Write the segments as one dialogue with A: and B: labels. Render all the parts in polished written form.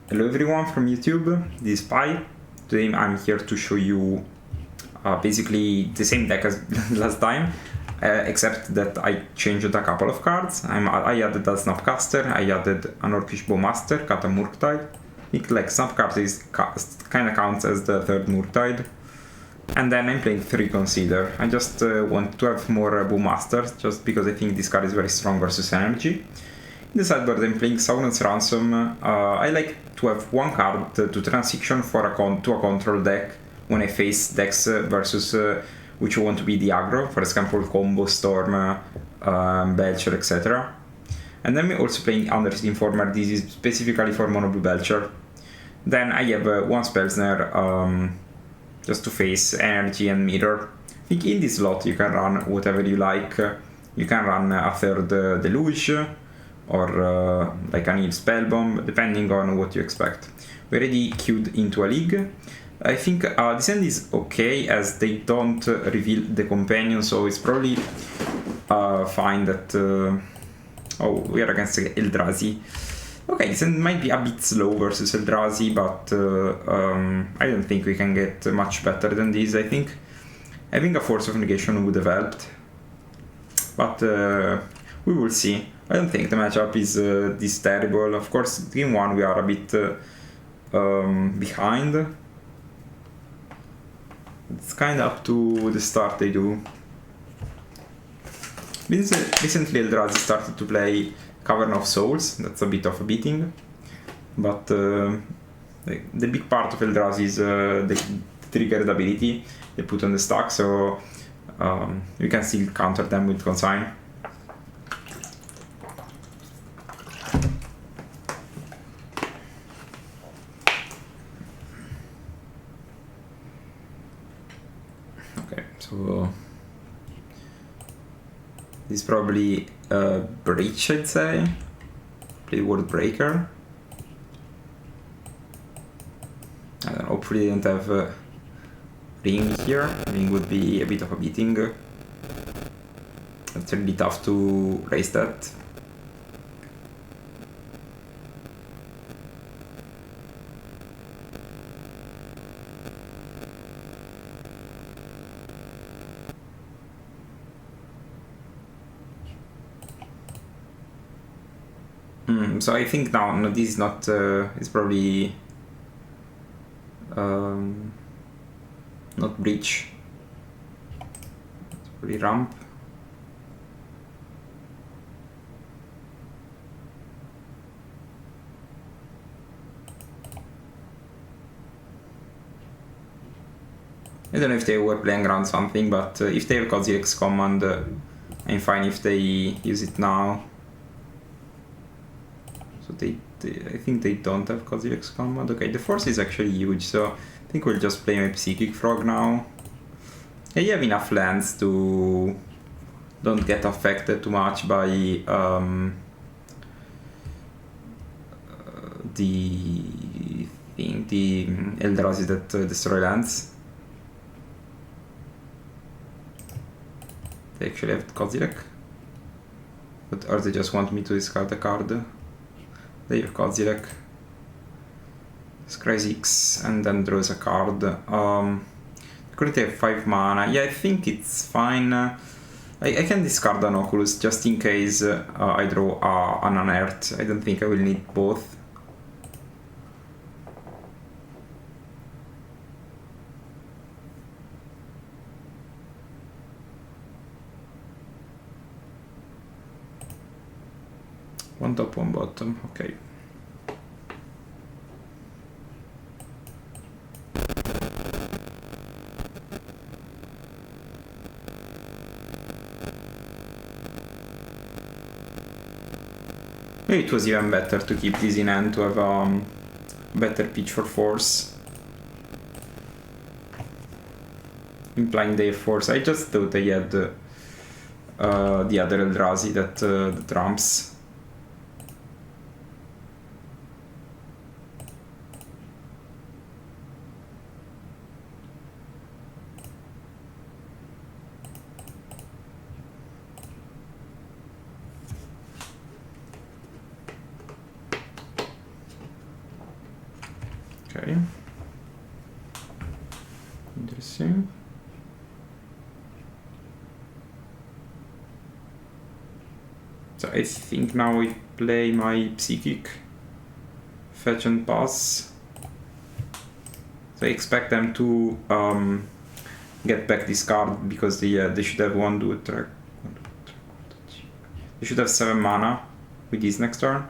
A: Hello everyone from YouTube, this is Pi. Today I'm here to show you basically the same deck as last time, except that I changed a couple of cards. I added a Snapcaster, I added an Orcish Bowmaster, cut a Murktide. I think like Snapcaster kind of counts as the third Murktide. And then I'm playing 3 Consider. I just want to have more Bowmasters, just because I think this card is very strong versus energy. In the sideboard I'm playing Sauron's Ransom. I like to have one card to transition to a control deck when I face decks versus which want to be the aggro, for example Combo, Storm, Belcher, etc. And then I'm also playing Underseed Informer. This is specifically for Mono Blue Belcher. Then I have one Spellsnare just to face energy and mirror. I think in this slot you can run whatever you like. You can run a third Deluge, or like an Spellbomb, depending on what you expect. We already queued into a league. I think this end is okay, as they don't reveal the companion, so it's probably fine that... oh, we are against Eldrazi. Okay, this end might be a bit slow versus Eldrazi, but I don't think we can get much better than this. I think having a Force of Negation would have helped, but we will see. I don't think the matchup is this terrible. Of course, game 1 we are a bit behind. It's kind of up to the start they do. Recently Eldrazi started to play Cavern of Souls. That's a bit of a beating. But the big part of Eldrazi is the triggered ability they put on the stack, so you can still counter them with Consign. So this is probably a Breach, I'd say. Play Word Breaker. I don't know, hopefully they don't have Ring here. Ring would be a bit of a beating. It's really tough to raise that. So I think now, no, this is not, it's probably not Breach, it's probably Ramp. I don't know if they were playing around something, but if they have Kozilek's command, I'm fine if they use it now. So I think they don't have Kozilek's command. Okay, the force is actually huge, so I think we'll just play my Psychic Frog now. I have enough lands to don't get affected too much by the Eldrazi that destroy lands. They actually have Kozilek, or they just want me to discard a card. They have Kozilek, scry 6, and then draws a card. Currently have 5 mana. Yeah, I think it's fine. I can discard an Oculus just in case I draw an Unearth. I don't think I will need both. One top, one bottom, okay. Maybe it was even better to keep this in hand to have a better pitch for force. Implying their force. I just thought they had the other Eldrazi that ramps. Okay. Interesting. So I think now I play my Psychic, fetch and pass. So I expect them to get back this card because they should have they should have 7 mana with this next turn.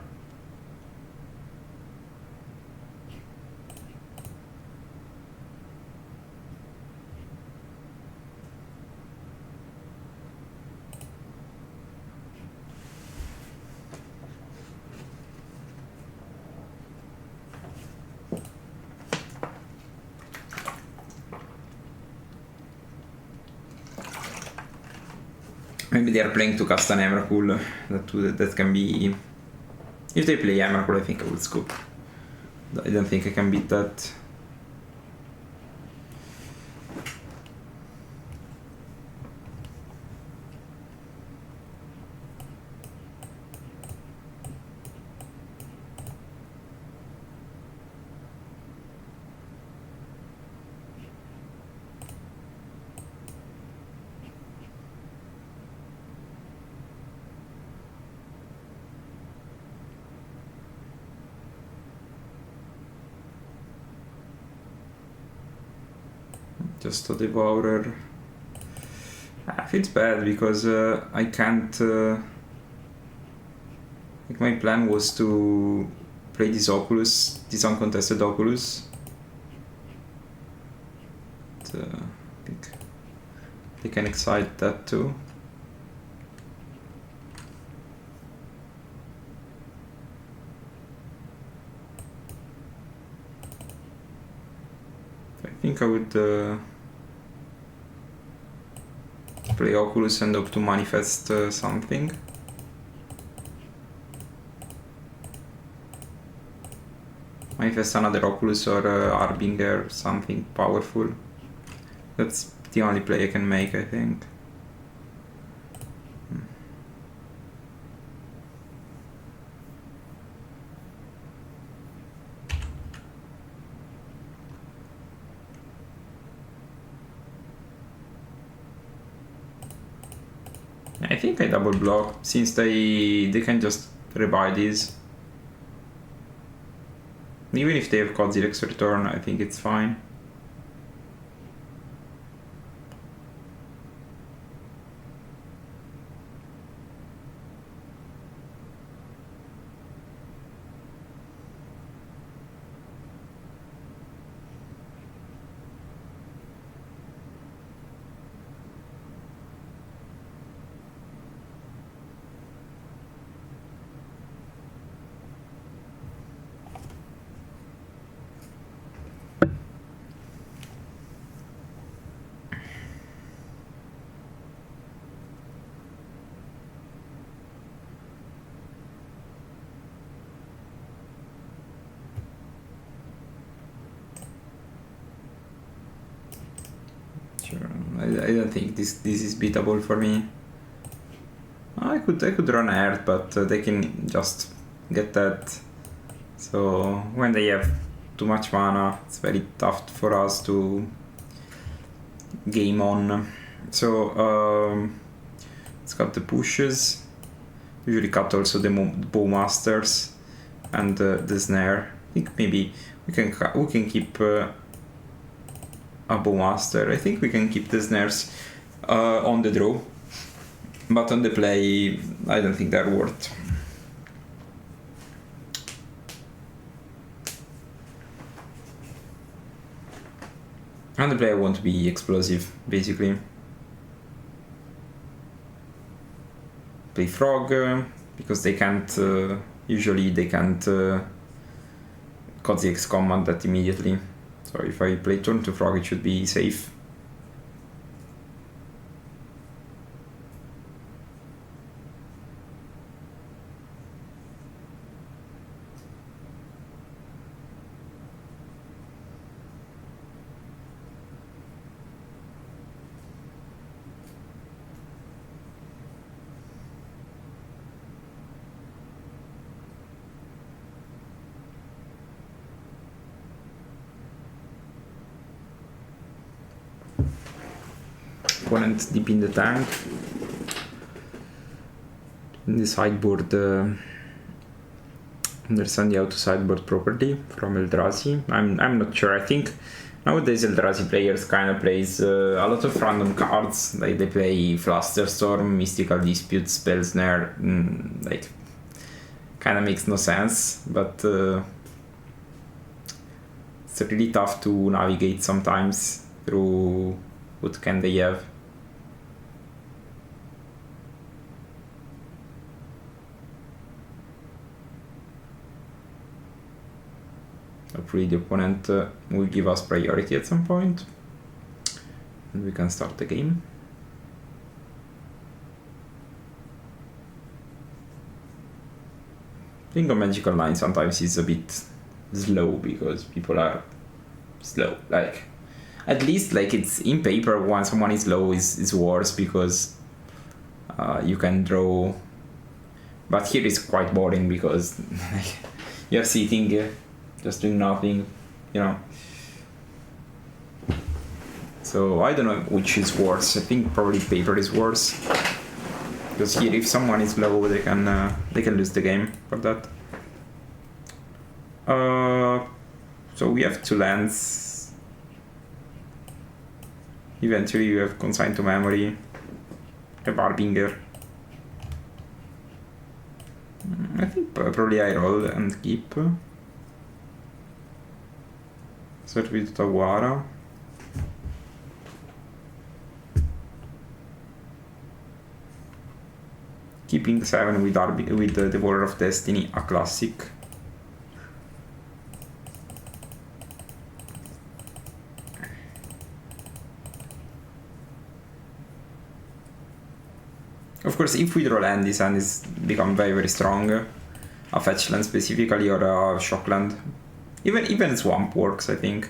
A: Maybe they are playing to cast an Emrakul. That can be... If they play Emrakul, I think I would scoop. I don't think I can beat that. Just a Devourer. Feels bad because I can't... like my plan was to play this Oculus, this uncontested Oculus. But, I think they can excite that too. I think I would play Oculus and hope to manifest something. Manifest another Oculus or Harbinger, something powerful. That's the only play I can make, I think. I think I double block since they can just rebuy these. Even if they have Kozilek's return, I think it's fine. I don't think this is beatable for me. I could run Earth, but they can just get that. So when they have too much mana, it's very tough for us to game on. So let's cut the pushes. Usually cut also the Bowmasters and the snare. I think maybe we can keep a Bowmaster. I think we can keep the snares on the draw, but on the play I don't think they're worth. On the play I want to be explosive, basically. Play Frog, because they can't, usually they can't Kozilek's command that immediately. So if I play turn to Frog, it should be safe. opponent deep in the tank. In the sideboard, understand the auto sideboard property from Eldrazi. I'm not sure. I think nowadays Eldrazi players kind of plays a lot of random cards. Like they play Flusterstorm, Mystical Dispute, Spell Snare. Like kind of makes no sense, but it's really tough to navigate sometimes through what can they have. Hopefully the opponent will give us priority at some point and we can start the game. I think on Magical Line sometimes it's a bit slow because people are slow. Like at least like it's in paper when someone is slow is worse because you can draw, but here it's quite boring because you're sitting just doing nothing, you know. So I don't know which is worse. I think probably paper is worse because here if someone is low they can lose the game for that. So we have 2 lands. Eventually you have Consign to Memory, a Barbinger. I think probably I roll and keep. Start with Tawara. Keeping 7 with the Devourer of Destiny, a classic. Of course, if we draw land, this hand is become very strong. A fetch land specifically or a shock land. Even swamp works, I think.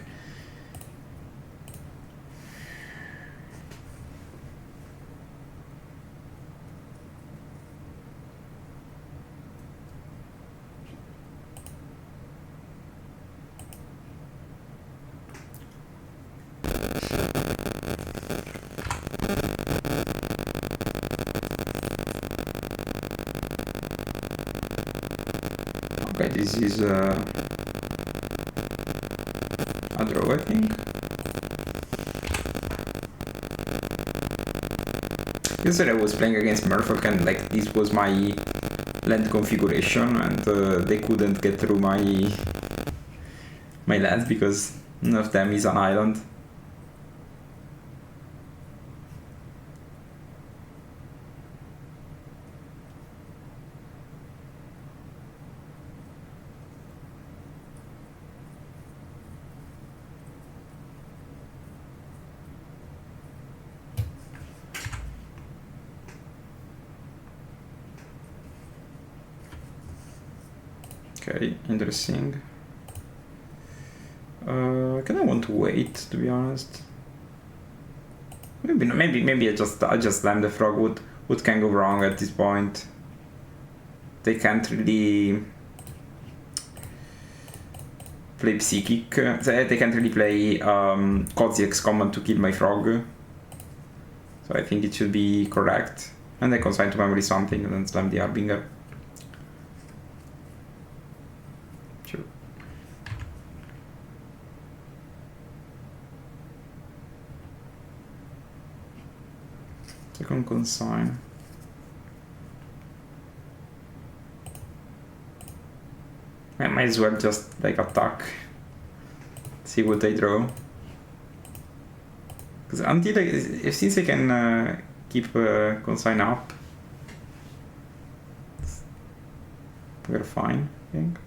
A: Okay, this is a draw, I think. Yesterday I was playing against Murfolk and like this was my land configuration and they couldn't get through my lands because none of them is an island. Okay, interesting. Kind of want to wait, to be honest. Maybe I just slam the frog. What can go wrong at this point? They can't really play Psychic. They can't really play Kozilek's Command to kill my frog. So I think it should be correct. And I consign to memory something and then slam the Harbinger. Sure. Second consign. I might as well just like attack. See what they draw. Because until since I can keep consign up, we're fine, I think.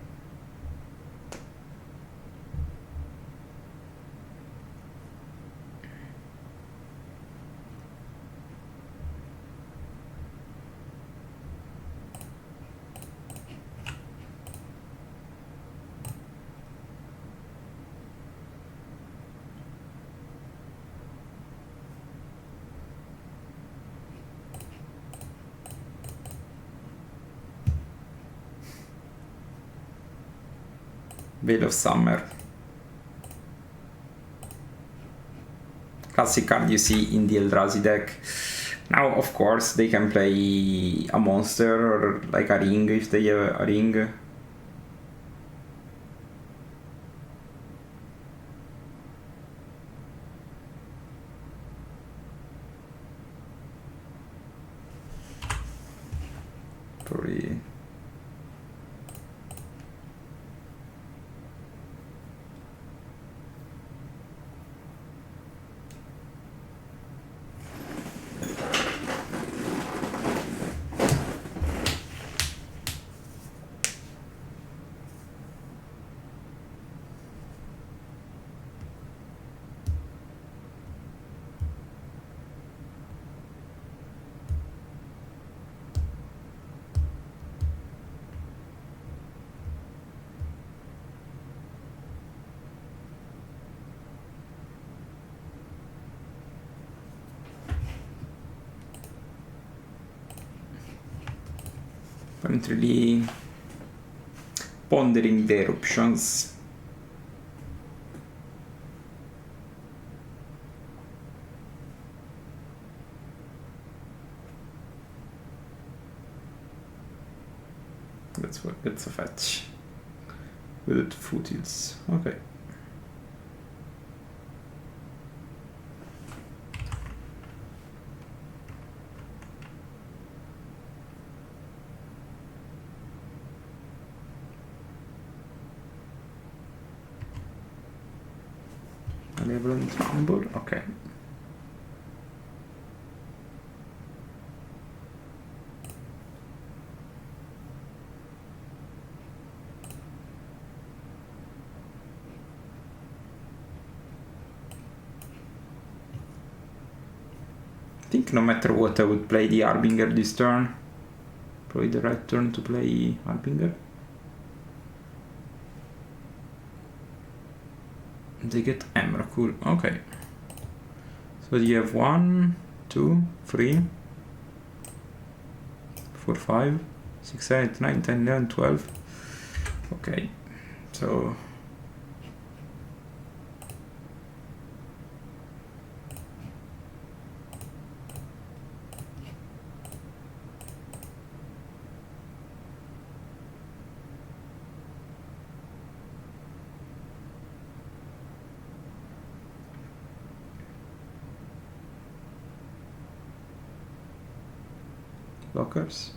A: Veil of Summer. classic card you see in the Eldrazi deck. Now, of course, they can play a monster or like a ring if they have a ring. Probably. I'm really pondering their options. That's a fetch. With it foothills. Okay. Malevolent Rumble, okay. I think no matter what I would play the Harbinger this turn. Probably the right turn to play Harbinger. They get Ember, cool, okay. So you have 1, 2, 3, 4, 5, 6, 7, 8, 9, 10, 11, 12. Okay, so blockers.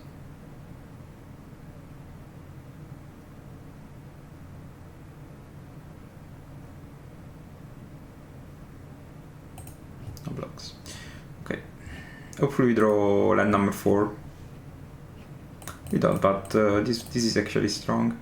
A: No blocks. Okay. Hopefully we draw land number 4. We don't, but this is actually strong.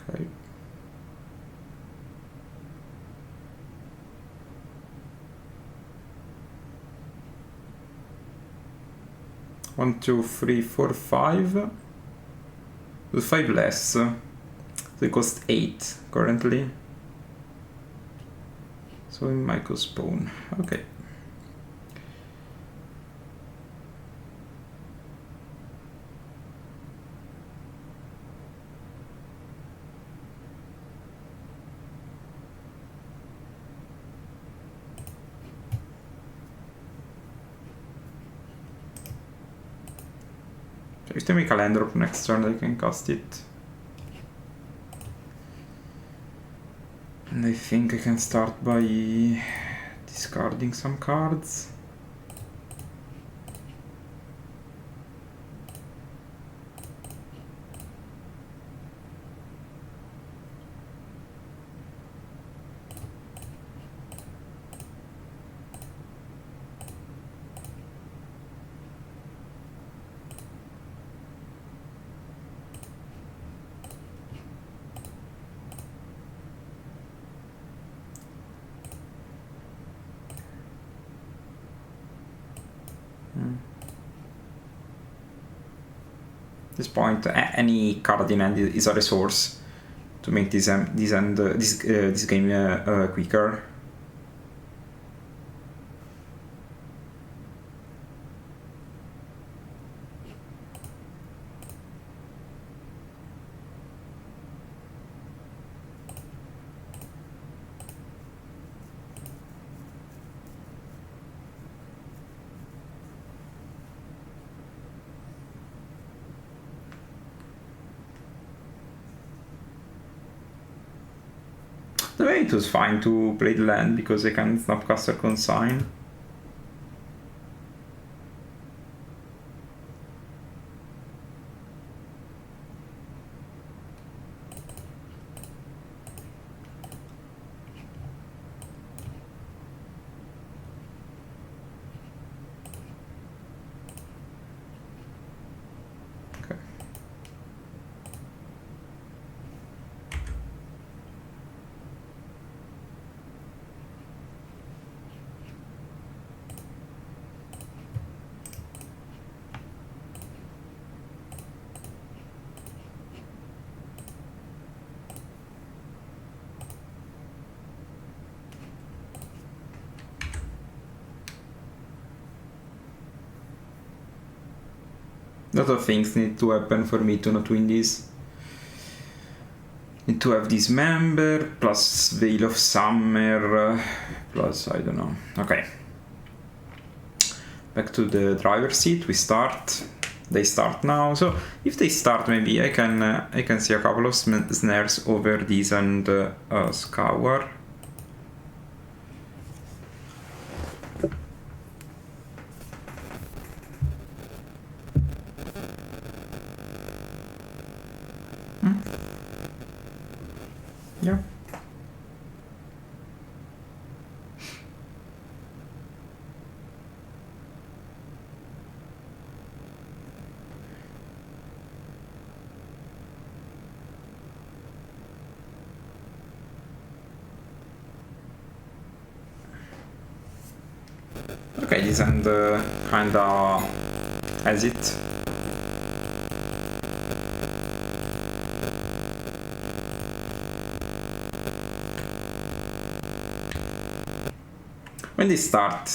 A: Okay. One, two, three, four, 5. With 5 less. So it costs 8 currently. So we might go spawn. Okay. If they make a land drop next turn, they can cast it. And I think I can start by discarding some cards. this point, any card in hand is a resource to make this game quicker. The way it was fine to play the land because I can Snapcaster Consign. A lot of things need to happen for me to not win this. Need to have this member, plus Veil of Summer, plus I don't know. Okay. Back to the driver's seat, we start. They start now, so if they start maybe I can see a couple of snares over these and Scour. Yeah. Okay, this end kinda has it. When they start,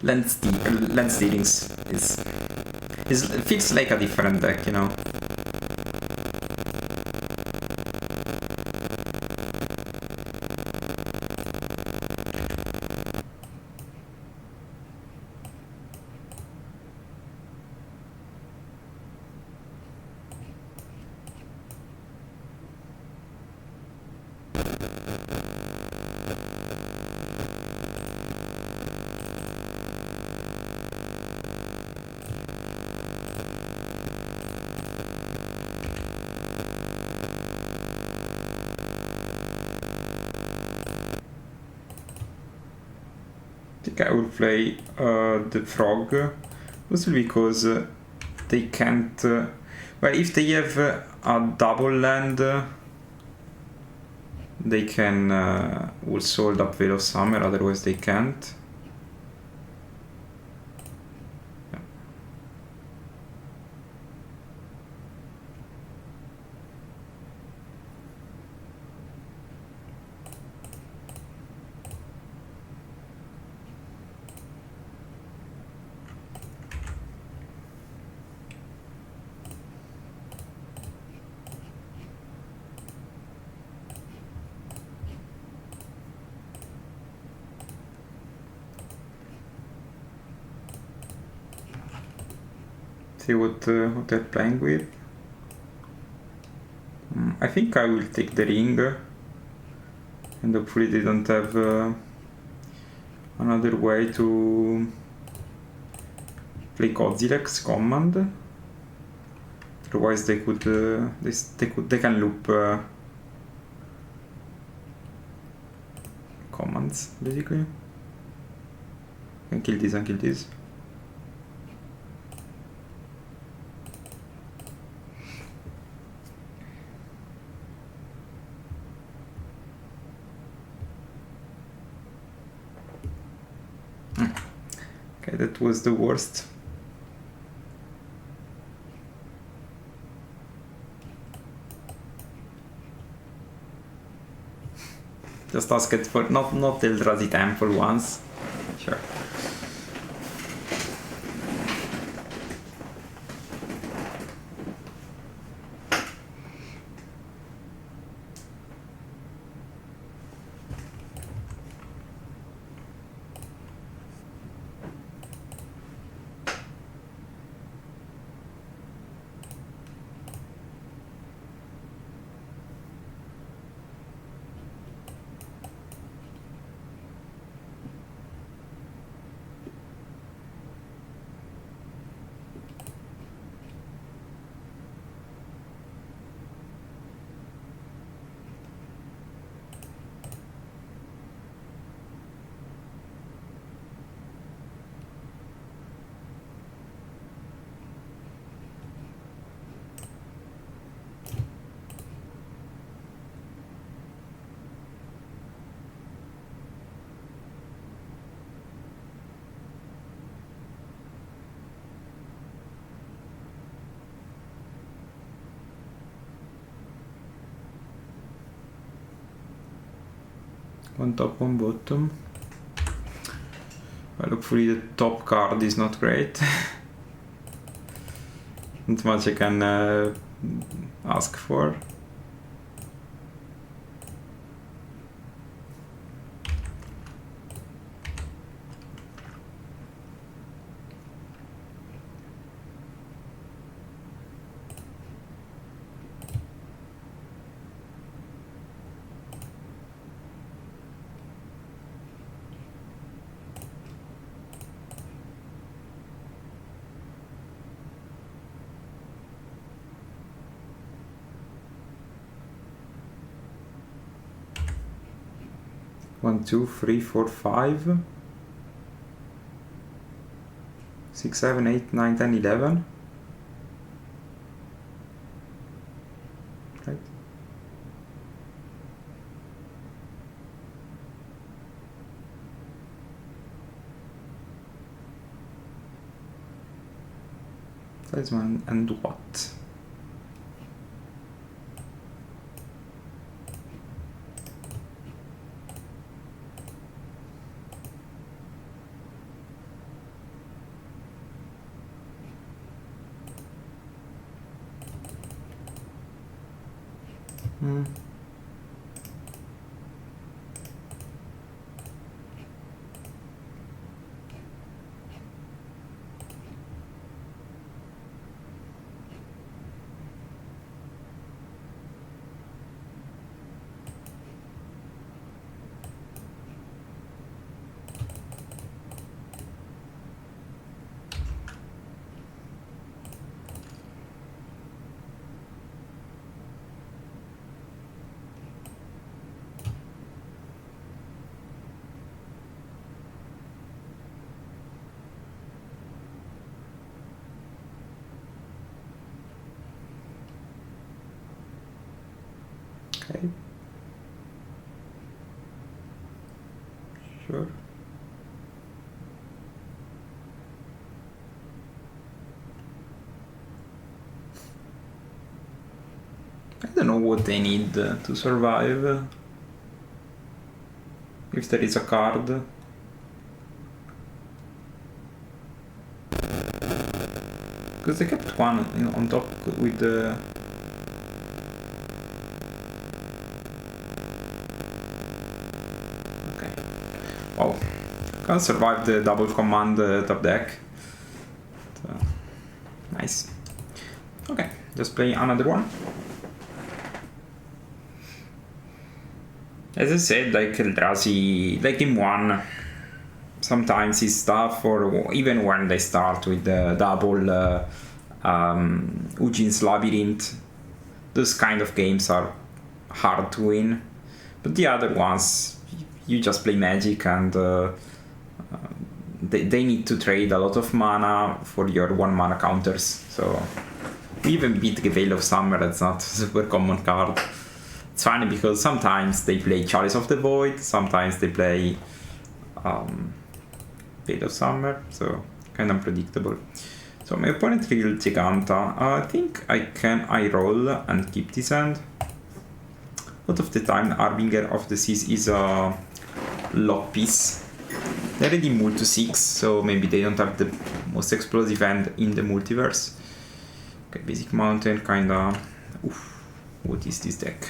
A: land stealings feels like a different deck, you know. I will play the frog, mostly because they can't. Well, if they have a double land, they can also hold up Veil of Summer, otherwise they can't. See what they're playing with. I think I will take the ring, and hopefully they don't have another way to play Godzilex command. Otherwise they could they can loop commands basically. And kill this and kill this. Okay, that was the worst. Just ask it for not Eldrazi Temple once. Sure. One top, one bottom. Well, hopefully the top card is not great. Not much I can ask for. One, two, three, four, 5, 6, 7, 8, 9, 10, 11. Right. Talisman and what? Okay. Sure. I don't know what they need to survive. If there is a card. Because they kept one on top with the... Wow, can't survive the double command top deck. Nice. Okay, just play another one. As I said, like Eldrazi, like game 1, sometimes it's tough, or even when they start with the double Ujin's Labyrinth, those kind of games are hard to win. But the other ones, you just play Magic and they need to trade a lot of mana for your 1 mana counters. So we even beat Veil of Summer, that's not a super common card. It's funny because sometimes they play Chalice of the Void, sometimes they play Veil of Summer, so kind of unpredictable. So my opponent revealed Giganta. I think I roll and keep this hand. lot of the time Harbinger of the Seas is a lock piece. They already move to 6, so maybe they don't have the most explosive end in the multiverse. Okay, basic mountain, kinda... Oof, what is this deck?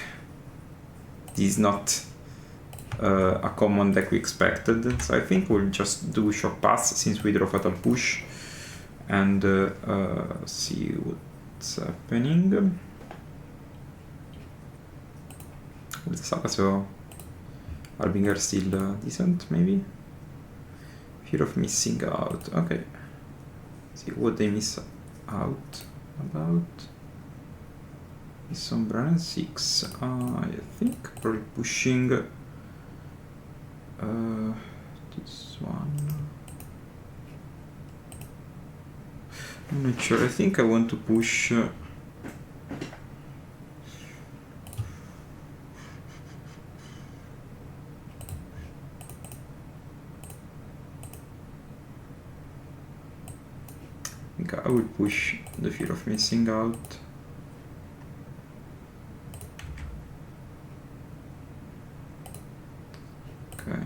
A: This is not a common deck we expected, so I think we'll just do shock pass since we draw fatal push and see what's happening. With the saga, so Harbinger still decent, maybe? Fear of missing out, okay. See what they miss out about. Is Sombra 6, I think probably pushing this one. I'm not sure, I think I want to push I will push the fear of missing out. Okay.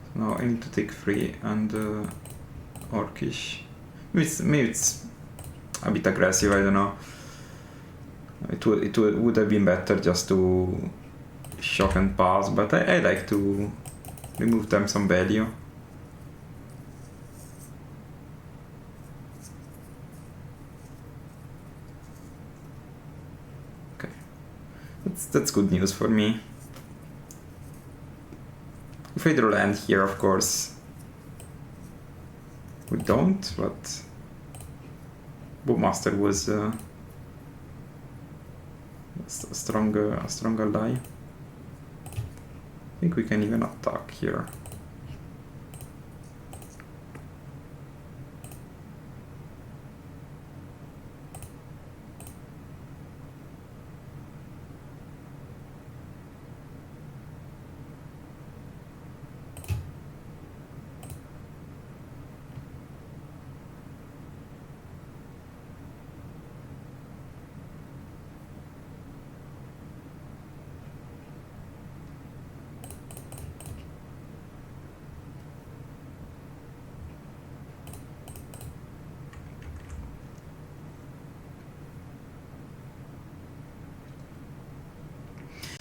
A: So now I need to take 3 and Orcish. Maybe it's a bit aggressive, I don't know. It would have been better just to shock and pass, but I like to remove them some value. That's good news for me. If I draw land here, of course, we don't, but Bowmaster was a strong ally. I think we can even attack here.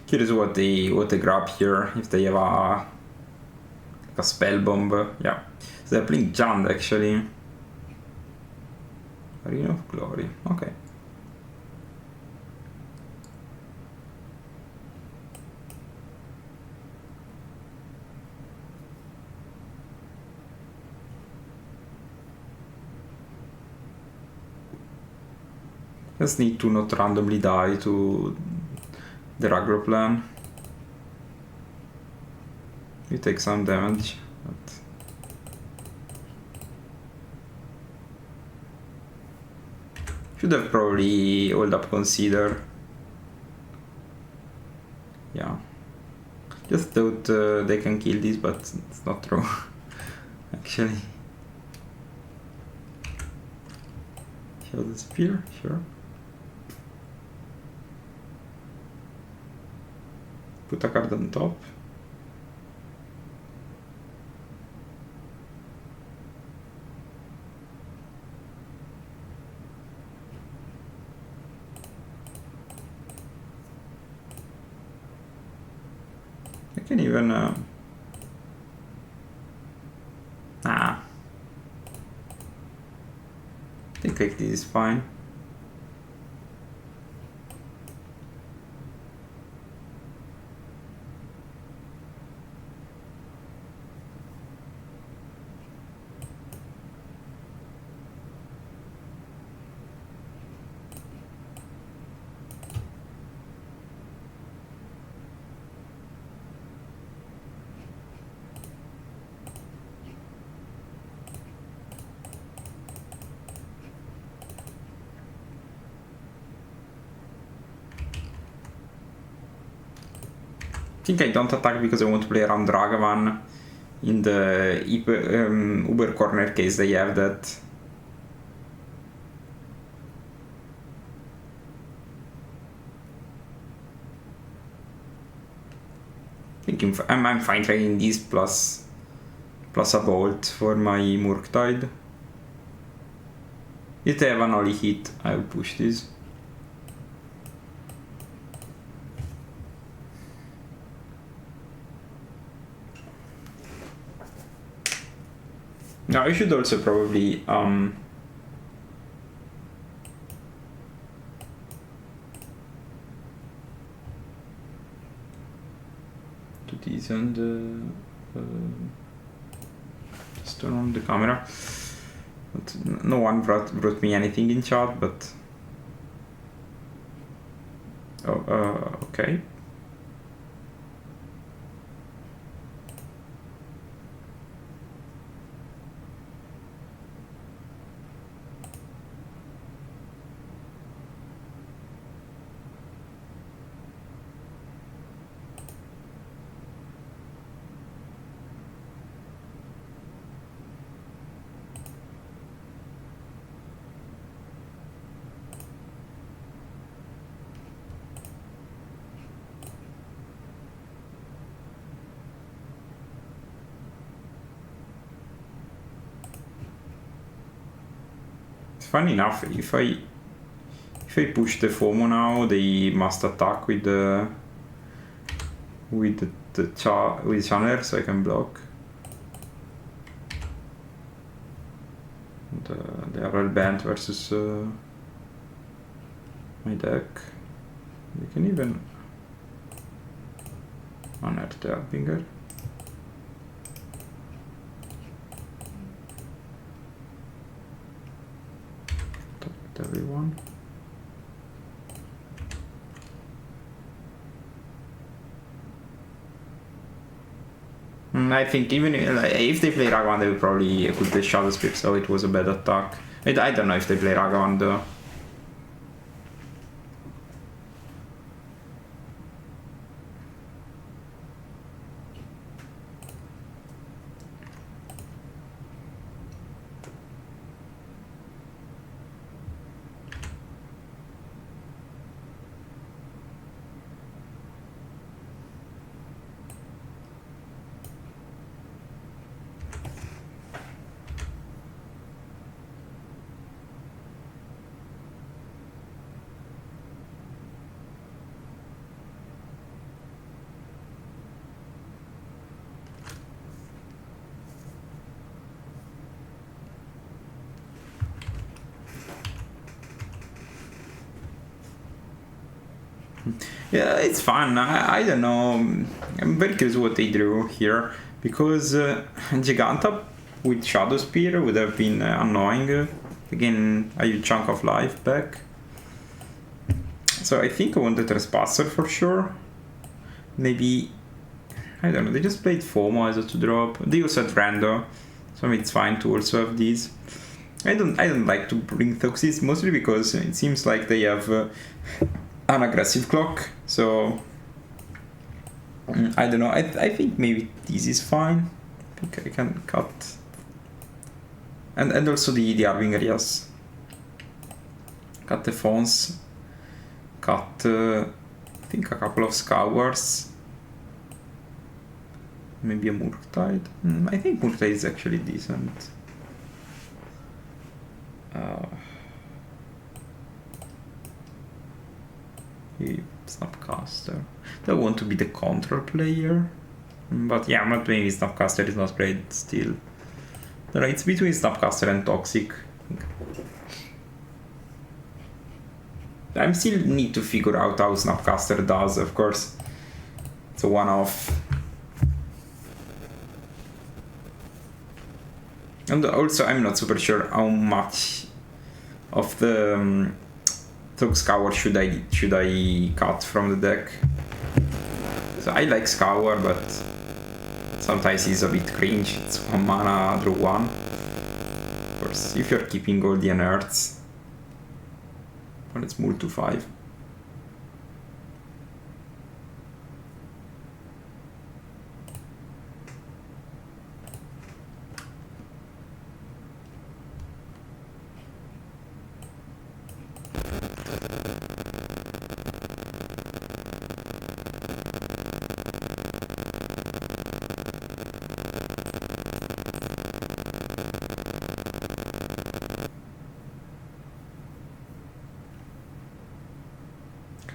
A: Curious what they grab here, if they have a spell bomb. Yeah, so they're playing Jund actually. Arena of Glory, okay. Just need to not randomly die to the aggro plan. You take some damage, but should have probably hold up consider. Yeah, just thought they can kill this, but it's not true. Actually, show the spear, sure. Put a card on top. I can even I think like this is fine. I think I don't attack because I want to play around Dragavan. In the Uber corner case they have that. think I'm fine trading these plus a bolt for my Murktide. If they have an Oli hit, I will push this. Now I should also probably do this and just turn on the camera. But no one brought me anything in chat, but okay. Funny enough, if I push the FOMO now, they must attack with the channel, so I can block. And, they are all bent versus my deck. We can even unearth the Harbinger. Everyone. I think even if they play Ragavan, they would probably could play Shadow Spear, so it was a bad attack. I don't know if they play Ragavan though. Yeah, it's fun. I don't know. I'm very curious what they drew here, because Giganta with Shadow Spear would have been annoying. Again, a huge chunk of life back. So I think I want the Trespasser for sure. Maybe, I don't know, they just played FOMO as a 2-drop. They also had Rando, so it's fine to also have these. I don't like to bring Toxis, mostly because it seems like they have an aggressive clock, so I don't know. I think maybe this is fine. I think I can cut, and also the Harbinger, yes. Cut the phones, cut I think a couple of Scours, maybe a Murktide. I think Murktide is actually decent. Snapcaster. They want to be the control player, but yeah, not maybe Snapcaster is not great still. It's between Snapcaster and Toxic. I still need to figure out how Snapcaster does. Of course, it's a one-off. And also, I'm not super sure how much of the Tog Scour should I cut from the deck. So I like Scour, but sometimes it's a bit cringe. It's 1 mana, draw 1. Of course, if you're keeping all the unearths, well, let's move to 5.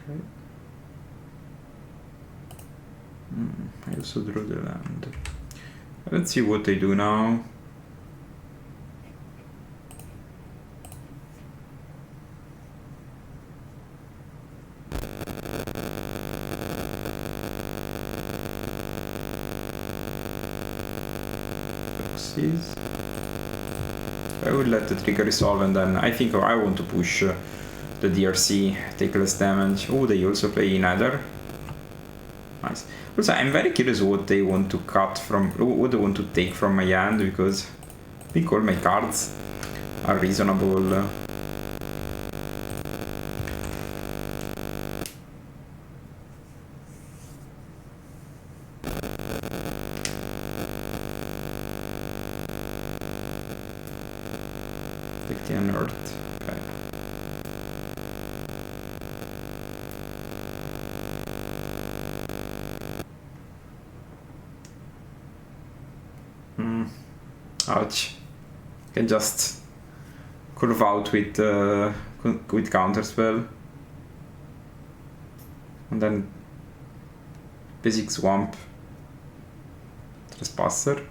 A: Okay. I also drew the land. Let's see what they do now. I will let the trigger resolve, and then I think I want to push the DRC, take less damage. Oh, they also play Nether. Nice. Also, I'm very curious what they want to cut from, what they want to take from my hand, because I think all my cards are reasonable. Take the unearthed. Okay. Ouch. Can just curve out with counterspell. And then basic swamp. Trespasser.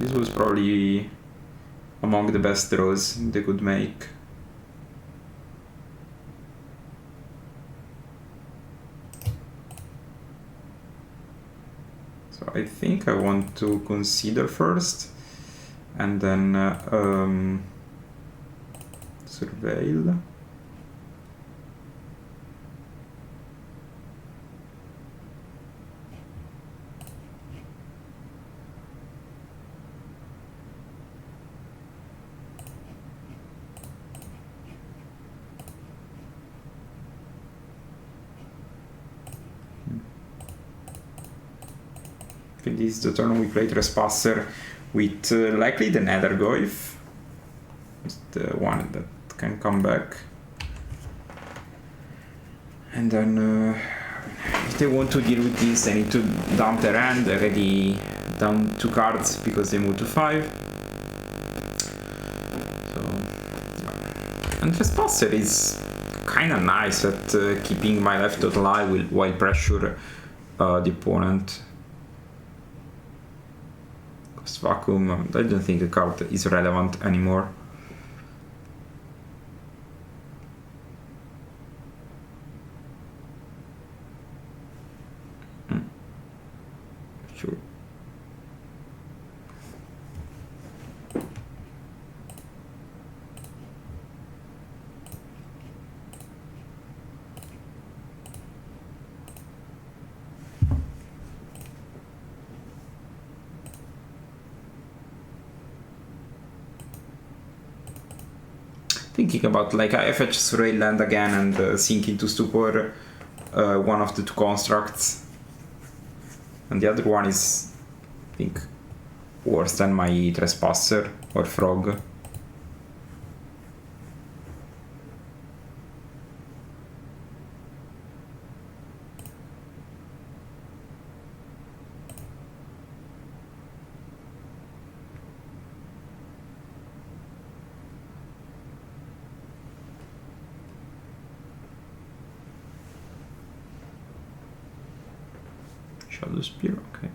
A: This was probably among the best draws they could make. So I think I want to consider first, and then surveil. I think this is the turn we play Trespasser with likely the Nether Goyf. It's the one that can come back. And then if they want to deal with this, they need to dump their hand, already down 2 cards because they move to 5. So, and Trespasser is kind of nice at keeping my left total alive while pressure the opponent. Vacuum, I don't think the card is relevant anymore. Sure. Thinking about like I fetch Surreal Land again and sink into Stupor one of the 2 constructs, and the other one is, I think, worse than my Trespasser or Frog. Shadow Spear, okay.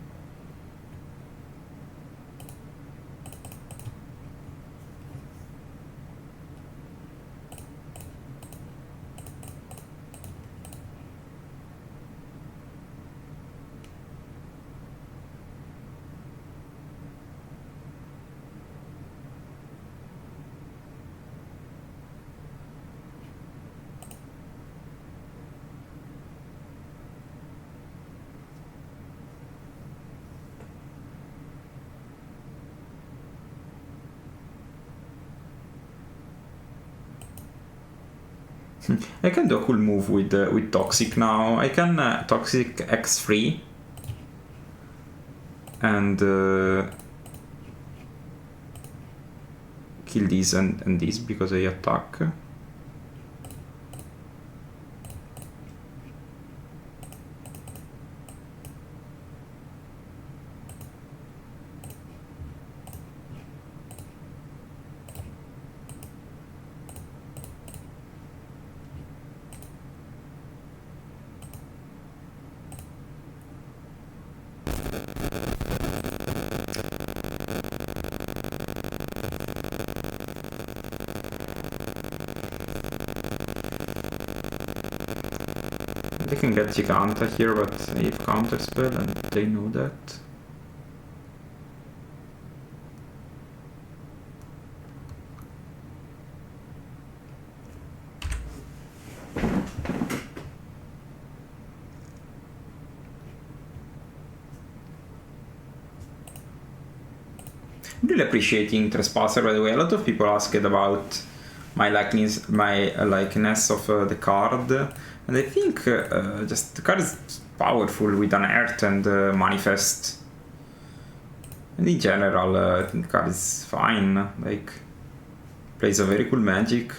A: I can do a cool move with Toxic now. I can Toxic X3 and kill this and this because I attack. They can get Giganta here, but they have counterspell and they know that. Really appreciating Trespasser, by the way. A lot of people asked about my likeness of the card, and I think just the card is powerful with an Earth and Manifest. And in general, I think the card is fine. Like, plays a very cool magic,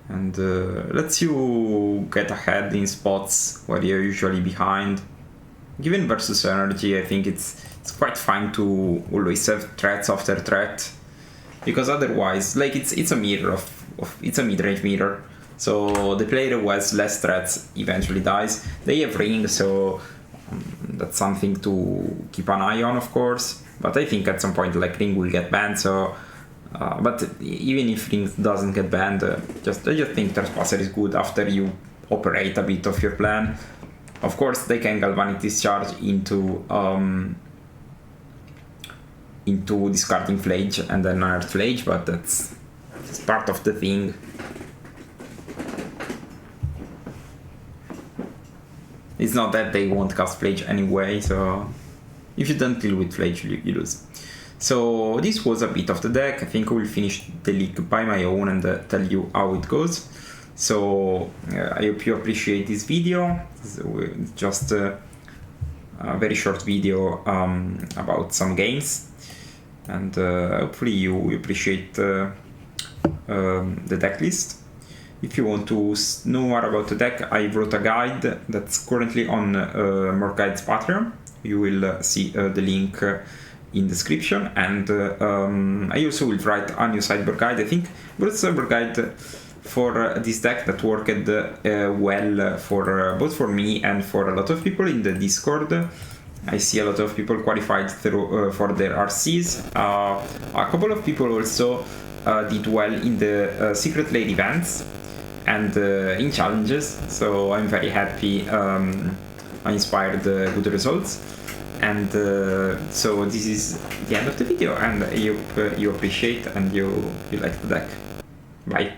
A: and lets you get ahead in spots where you're usually behind. Given versus energy, I think it's quite fine to always have threats after threat, because otherwise, like, it's a mirror it's a mid-range mirror. So the player who has less threats eventually dies. They have ring, so that's something to keep an eye on, of course. But I think at some point, like, ring will get banned. So, but even if ring doesn't get banned, I just think Trespasser is good after you operate a bit of your plan. Of course, they can galvanic discharge into discarding Flage and then another Flage, but that's part of the thing. It's not that they won't cast Flage anyway, so if you don't deal with Flage, you lose. So this was a bit of the deck. I think I will finish the league by my own and tell you how it goes. So I hope you appreciate this video. It's just a very short video about some games, and hopefully you appreciate the deck list. If you want to know more about the deck, I wrote a guide that's currently on More Guides Patreon. You will see the link in description, and I also will write a new sideboard guide. I think wrote a sideboard guide for this deck that worked well for both for me and for a lot of people in the Discord. I see a lot of people qualified through for their RCs. A couple of people also did well in the Secret Lair events and in challenges, so I'm very happy. I inspired good results, and so this is the end of the video, and I hope you appreciate and you like the deck. Bye.